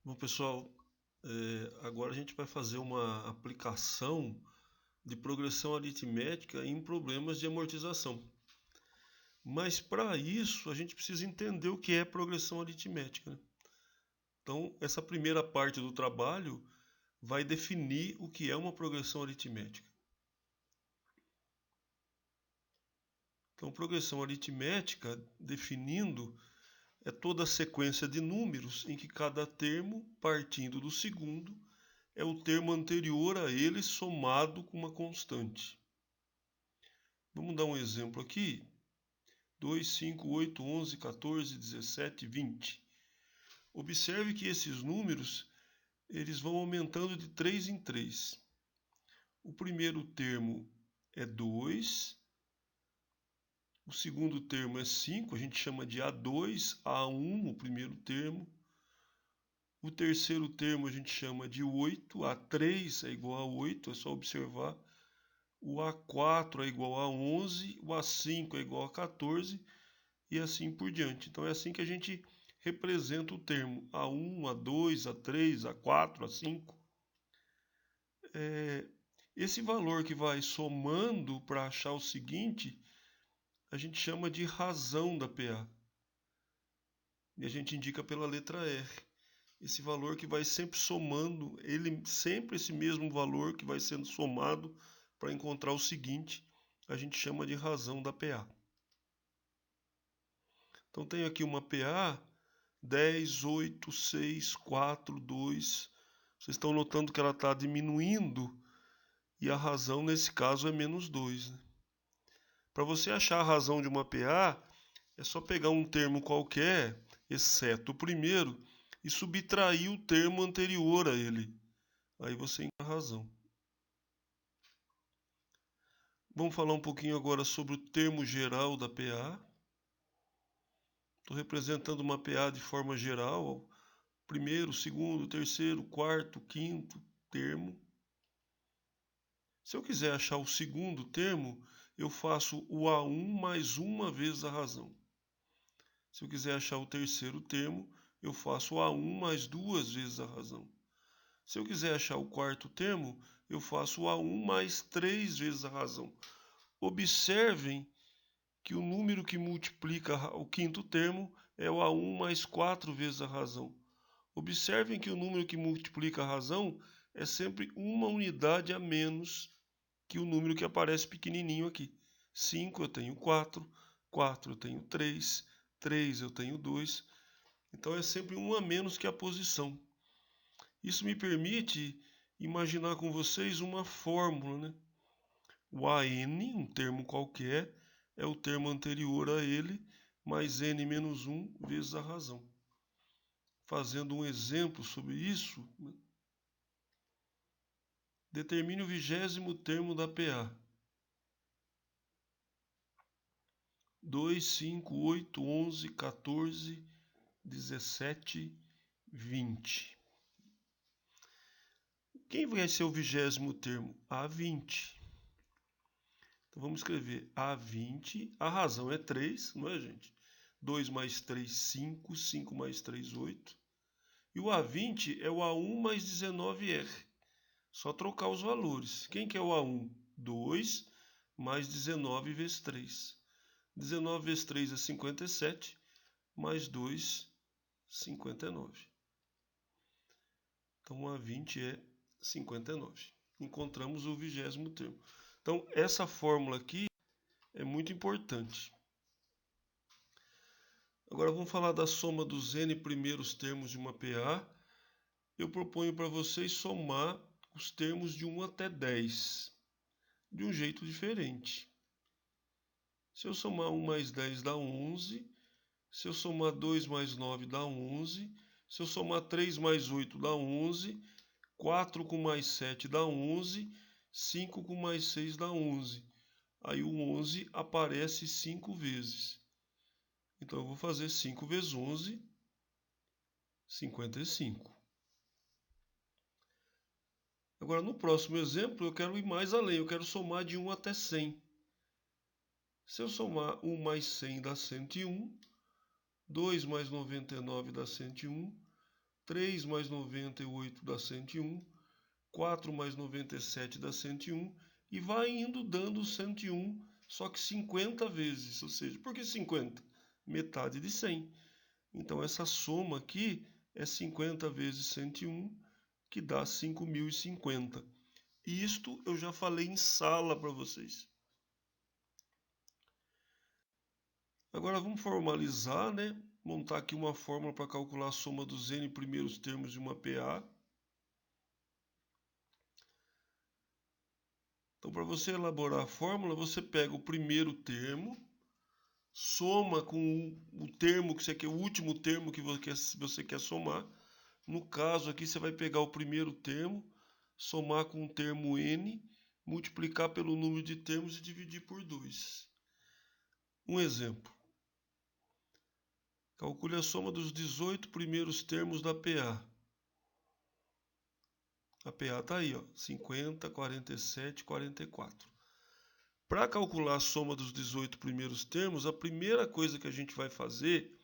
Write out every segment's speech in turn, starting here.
Bom, pessoal, agora a gente vai fazer uma aplicação de progressão aritmética em problemas de amortização. Mas para isso a gente precisa entender o que é progressão aritmética, né? Então, essa primeira parte do trabalho vai definir o que é uma progressão aritmética. Então, progressão aritmética, definindo, é toda a sequência de números em que cada termo, partindo do segundo, é o termo anterior a ele somado com uma constante. Vamos dar um exemplo aqui. 2, 5, 8, 11, 14, 17, 20. Observe que esses números eles vão aumentando de 3 em 3. O primeiro termo é 2. O segundo termo é 5, a gente chama de A2, A1, o primeiro termo. O terceiro termo a gente chama de 8, A3 é igual a 8, é só observar. O A4 é igual a 11, o A5 é igual a 14 e assim por diante. Então é assim que a gente representa o termo A1, A2, A3, A4, A5. Esse valor que vai somando para achar o seguinte, a gente chama de razão da PA. E a gente indica pela letra R. Esse valor que vai sempre somando, ele sempre esse mesmo valor que vai sendo somado para encontrar o seguinte, a gente chama de razão da PA. Então tenho aqui uma PA 10, 8, 6, 4, 2. Vocês estão notando que ela está diminuindo e a razão nesse caso é menos 2. Né? Para você achar a razão de uma PA, é só pegar um termo qualquer, exceto o primeiro, e subtrair o termo anterior a ele. Aí você encontra a razão. Vamos falar um pouquinho agora sobre o termo geral da PA. Estou representando uma PA de forma geral. Primeiro, segundo, terceiro, quarto, quinto termo. Se eu quiser achar o segundo termo, eu faço o A1 mais uma vez a razão. Se eu quiser achar o terceiro termo, eu faço o A1 mais duas vezes a razão. Se eu quiser achar o quarto termo, eu faço o A1 mais três vezes a razão. Observem que o número que multiplica o quinto termo é o A1 mais quatro vezes a razão. Observem que o número que multiplica a razão é sempre uma unidade a menos que o número que aparece pequenininho aqui. 5 eu tenho 4, 4 eu tenho 3, 3 eu tenho 2. Então é sempre um a menos que a posição. Isso me permite imaginar com vocês uma fórmula, né? O AN, um termo qualquer, é o termo anterior a ele, mais n menos 1 vezes a razão. Fazendo um exemplo sobre isso, determine o 20º termo da PA. 2, 5, 8, 11, 14, 17, 20. Quem vai ser o 20º termo? A20. Então vamos escrever A20. A razão é 3, não é, gente? 2 mais 3, 5. 5 mais 3, 8. E o A20 é o A1 mais 19R. Só trocar os valores. Quem que é o A1? 2 mais 19 vezes 3. 19 vezes 3 é 57, mais 2, 59. Então, A20 é 59. Encontramos o 20º termo. Então, essa fórmula aqui é muito importante. Agora, vamos falar da soma dos n primeiros termos de uma PA. Eu proponho para vocês somar os termos de 1 até 10, de um jeito diferente. Se eu somar 1 mais 10 dá 11. Se eu somar 2 mais 9 dá 11. Se eu somar 3 mais 8 dá 11. 4 com mais 7 dá 11. 5 com mais 6 dá 11. Aí o 11 aparece 5 vezes. Então eu vou fazer 5 vezes 11, 55. Agora no próximo exemplo eu quero ir mais além. Eu quero somar de 1 até 100. Se eu somar 1 mais 100 dá 101. 2 mais 99 dá 101. 3 mais 98 dá 101. 4 mais 97 dá 101. E vai indo dando 101, só que 50 vezes. Ou seja, por que 50? Metade de 100. Então, essa soma aqui é 50 vezes 101, que dá 5.050. Isto eu já falei em sala para vocês. Agora vamos formalizar, né? Montar aqui uma fórmula para calcular a soma dos n primeiros termos de uma PA. Então, para você elaborar a fórmula, você pega o primeiro termo, soma com o termo que você quer, o último termo que você quer somar. No caso aqui, você vai pegar o primeiro termo, somar com o termo n, multiplicar pelo número de termos e dividir por 2. Um exemplo. Calcule a soma dos 18 primeiros termos da PA. A PA está aí, ó, 50, 47, 44. Para calcular a soma dos 18 primeiros termos, a primeira coisa que a gente vai fazer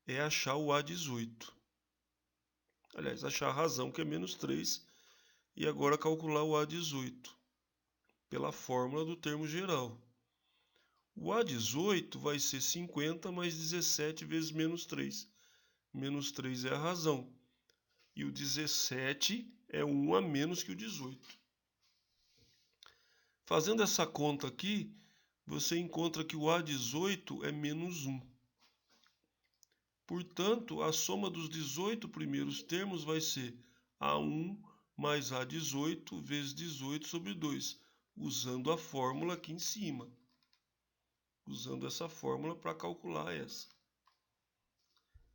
é achar o A18. Aliás, achar a razão, que é menos 3, e agora calcular o A18, pela fórmula do termo geral. O A18 vai ser 50 mais 17 vezes menos 3. Menos 3 é a razão. E o 17 é 1 a menos que o 18. Fazendo essa conta aqui, você encontra que o A18 é menos 1. Portanto, a soma dos 18 primeiros termos vai ser A1 mais A18 vezes 18 sobre 2, usando a fórmula aqui em cima. Usando essa fórmula para calcular essa.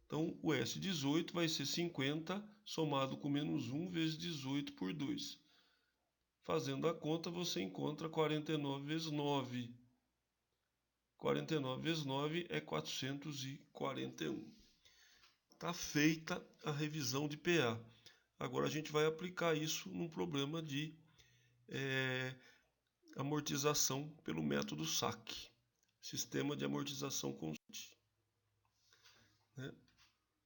Então, o S18 vai ser 50 somado com menos 1 vezes 18 por 2. Fazendo a conta, você encontra 49 vezes 9. 49 vezes 9 é 441. Está feita a revisão de PA. Agora a gente vai aplicar isso num problema de amortização pelo método SAC. Sistema de amortização constante. Né?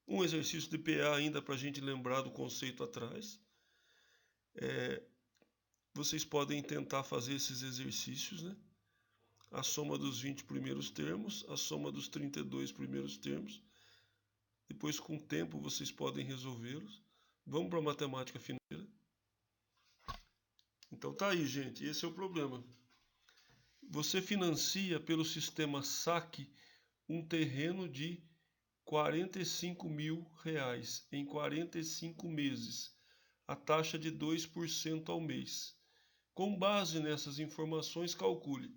Um exercício de PA ainda para a gente lembrar do conceito atrás. Vocês podem tentar fazer esses exercícios, né? A soma dos 20 primeiros termos, a soma dos 32 primeiros termos. Depois, com o tempo, vocês podem resolvê-los. Vamos para a matemática financeira. Então tá aí, gente. Esse é o problema. Você financia pelo sistema SAC um terreno de R$45.000 em 45 meses, a taxa de 2% ao mês. Com base nessas informações, calcule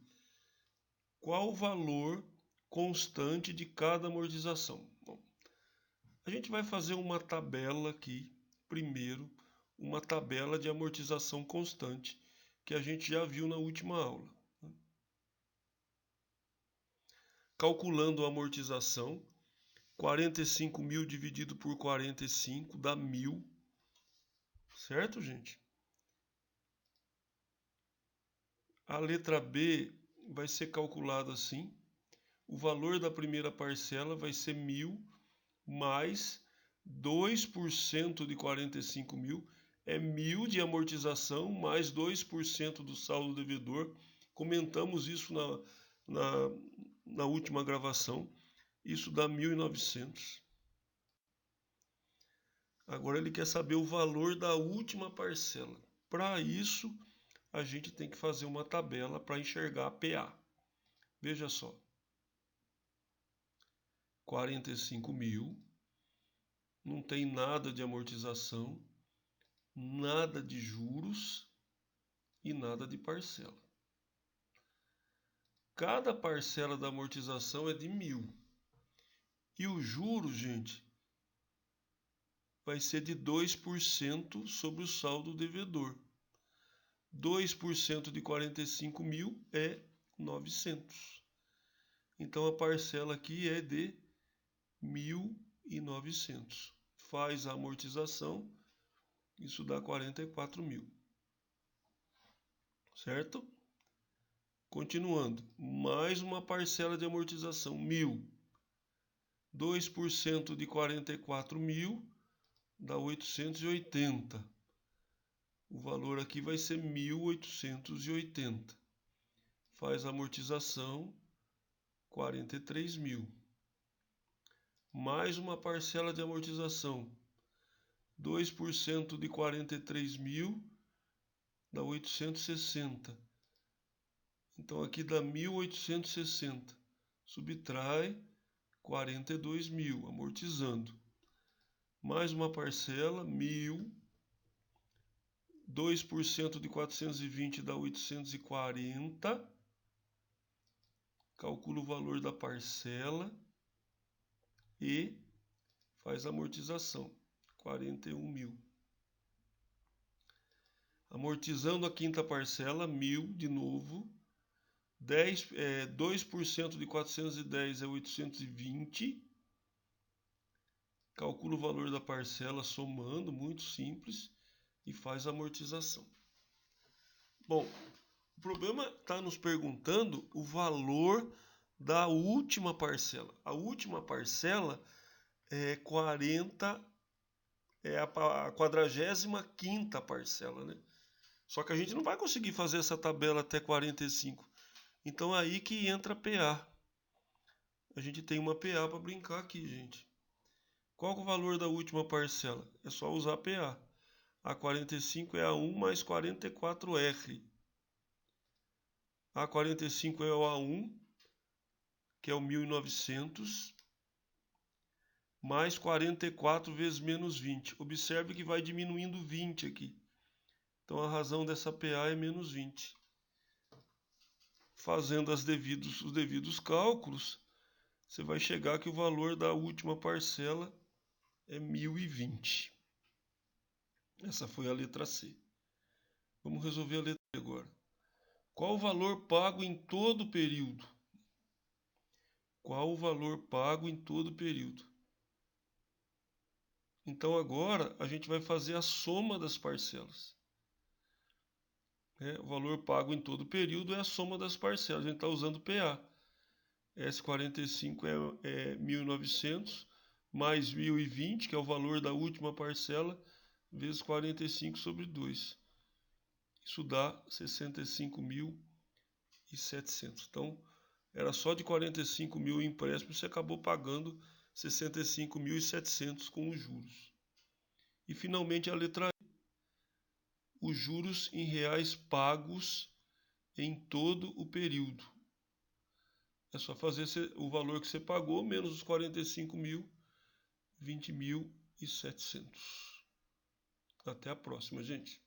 qual o valor constante de cada amortização. Bom, a gente vai fazer uma tabela aqui, primeiro, uma tabela de amortização constante, que a gente já viu na última aula. Calculando a amortização, 45.000 dividido por 45 dá 1.000, certo, gente? A letra B vai ser calculada assim. O valor da primeira parcela vai ser 1.000 mais 2% de 45.000 é 1.000 de amortização mais 2% do saldo devedor. Comentamos isso na última gravação. Isso dá 1.900. Agora ele quer saber o valor da última parcela. Para isso, a gente tem que fazer uma tabela para enxergar a PA. Veja só. 45.000. Não tem nada de amortização, nada de juros e nada de parcela. Cada parcela da amortização é de 1.000. E o juro, gente, vai ser de 2% sobre o saldo devedor. 2% de 45.000 é 900. Então a parcela aqui é de 1.900. Faz a amortização, isso dá 44.000. Certo? Continuando, mais uma parcela de amortização, 1.000. 2% de 44.000 dá 880. O valor aqui vai ser 1.880. Faz a amortização 43.000. Mais uma parcela de amortização. 2% de 43.000 dá 860. Então aqui dá 1.860. Subtrai 42.000, amortizando. Mais uma parcela, 1.000. 2% de 420 dá 840. Calcula o valor da parcela e faz a amortização, 41.000. Amortizando a quinta parcela, 1.000 de novo. 2% de 410 é 820. Calcula o valor da parcela somando, muito simples, e faz a amortização. Bom, o problema está nos perguntando o valor da última parcela. A última parcela é 40, é a 45ª parcela, né? Só que a gente não vai conseguir fazer essa tabela até 45. Então é aí que entra a PA. A gente tem uma PA para brincar aqui, gente. Qual é o valor da última parcela? É só usar a PA. A 45 é A1 mais 44R. A 45 é o A1, que é o 1.900, mais 44 vezes menos 20. Observe que vai diminuindo 20 aqui. Então a razão dessa PA é menos 20. Fazendo os devidos cálculos, você vai chegar que o valor da última parcela é 1.020. Essa foi a letra C. Vamos resolver a letra B agora. Qual o valor pago em todo o período? Qual o valor pago em todo o período? Então agora a gente vai fazer a soma das parcelas. O valor pago em todo o período é a soma das parcelas. A gente está usando PA. S45 é 1.900 mais 1.020, que é o valor da última parcela, vezes 45 sobre 2. Isso dá 65.700. Então, era só de 45.000 empréstimo, você acabou pagando 65.700 com os juros. E finalmente a letra E, os juros em reais pagos em todo o período. É só fazer o valor que você pagou menos os 45.000, 20.700. Até a próxima, gente.